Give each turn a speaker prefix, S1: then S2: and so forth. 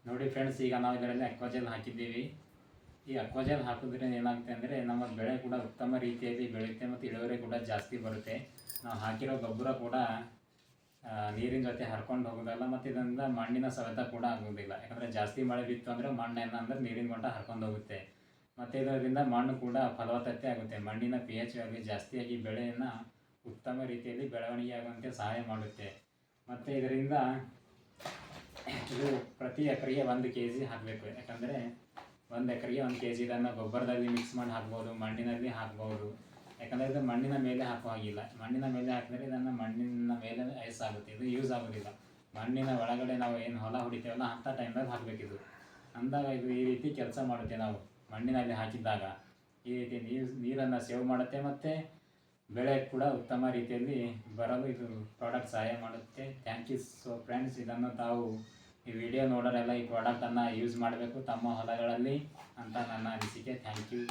S1: ನೋಡಿ ಫ್ರೆಂಡ್ಸ್, ಈಗ ನಾವು ಇದರಲ್ಲಿ ಅಕ್ವಾಜೆಲ್ ಹಾಕಿದ್ದೀವಿ. ಈ ಅಕ್ವಾಜೆಲ್ ಹಾಕೋದ್ರಿಂದ ಏನಾಗುತ್ತೆ ಅಂದರೆ ನಮ್ಮ ಬೆಳೆ ಕೂಡ ಉತ್ತಮ ರೀತಿಯಲ್ಲಿ ಬೆಳೆಯುತ್ತೆ ಮತ್ತು ಇಳುವರಿ ಕೂಡ ಜಾಸ್ತಿ ಬರುತ್ತೆ. ನಾವು ಹಾಕಿರೋ ಗೊಬ್ಬರ ಕೂಡ ನೀರಿನ ಜೊತೆ ಹರ್ಕೊಂಡು ಹೋಗೋದಲ್ಲ ಮತ್ತು ಇದರಿಂದ ಮಣ್ಣಿನ ಸವೆತ ಕೂಡ ಆಗೋದಿಲ್ಲ. ಯಾಕಂದರೆ ಜಾಸ್ತಿ ಮಳೆ ಬಿತ್ತು ಅಂದರೆ ಮಣ್ಣು ಏನಂದ್ರೆ ನೀರಿನ ಗಂಟ ಹರ್ಕೊಂಡು ಹೋಗುತ್ತೆ ಮತ್ತು ಇದರಿಂದ ಮಣ್ಣು ಕೂಡ ಫಲವತ್ತತೆ ಆಗುತ್ತೆ. ಮಣ್ಣಿನ pH ವ್ಯಾಲ್ಯೂ ಜಾಸ್ತಿಯಾಗಿ ಬೆಳೆಯನ್ನು ಉತ್ತಮ ರೀತಿಯಲ್ಲಿ ಬೆಳವಣಿಗೆ ಆಗುವಂತೆ ಸಹಾಯ ಮಾಡುತ್ತೆ. ಮತ್ತು ಇದರಿಂದ ಇದು ಪ್ರತಿ ಎಕರೆಗೆ 1 kg ಹಾಕಬೇಕು. ಯಾಕಂದರೆ 1 ಎಕರೆಗೆ 1 kg ಇದನ್ನು ಗೊಬ್ಬರದಲ್ಲಿ ಮಿಕ್ಸ್ ಮಾಡಿ ಹಾಕ್ಬೋದು, ಮಣ್ಣಿನಲ್ಲಿ ಹಾಕ್ಬೋದು. ಯಾಕಂದರೆ ಇದು ಮಣ್ಣಿನ ಮೇಲೆ ಹಾಕೋ ಹಾಗಿಲ್ಲ. ಮಣ್ಣಿನ ಮೇಲೆ ಹಾಕಿದರೆ ಇದನ್ನು ಮಣ್ಣಿನ ಮೇಲೆ ಐಸ್ ಆಗುತ್ತೆ, ಇದು ಯೂಸ್ ಆಗೋದಿಲ್ಲ. ಮಣ್ಣಿನ ಒಳಗಡೆ ನಾವು ಏನು ಹೊಲ ಹೊಡಿತೇವಲ್ಲ ಅಂಥ ಟೈಮ್ನಲ್ಲಿ ಹಾಕಬೇಕಿದು. ಅಂದಾಗ ಇದು ಈ ರೀತಿ ಕೆಲಸ ಮಾಡುತ್ತೆ. ನಾವು ಮಣ್ಣಿನಲ್ಲಿ ಹಾಕಿದ್ದಾಗ ಈ ರೀತಿ ನೀರನ್ನು ಸೇವ್ ಮಾಡುತ್ತೆ ಮತ್ತು ಬೆಳೆ ಕೂಡ ಉತ್ತಮ ರೀತಿಯಲ್ಲಿ ಬರಲು ಇದು ಪ್ರಾಡಕ್ಟ್ ಸಹಾಯ ಮಾಡುತ್ತೆ. Thank you. ಸೊ ಫ್ರೆಂಡ್ಸ್, ಇದನ್ನು ತಾವು ಈ ವಿಡಿಯೋ ನೋಡೋರೆಲ್ಲ ಈ ಪ್ರಾಡಕ್ಟನ್ನು ಯೂಸ್ ಮಾಡಬೇಕು ತಮ್ಮ ಹೊಲಗಳಲ್ಲಿ ಅಂತ ನನ್ನ ಅನಿಸಿಕೆ. Thank you.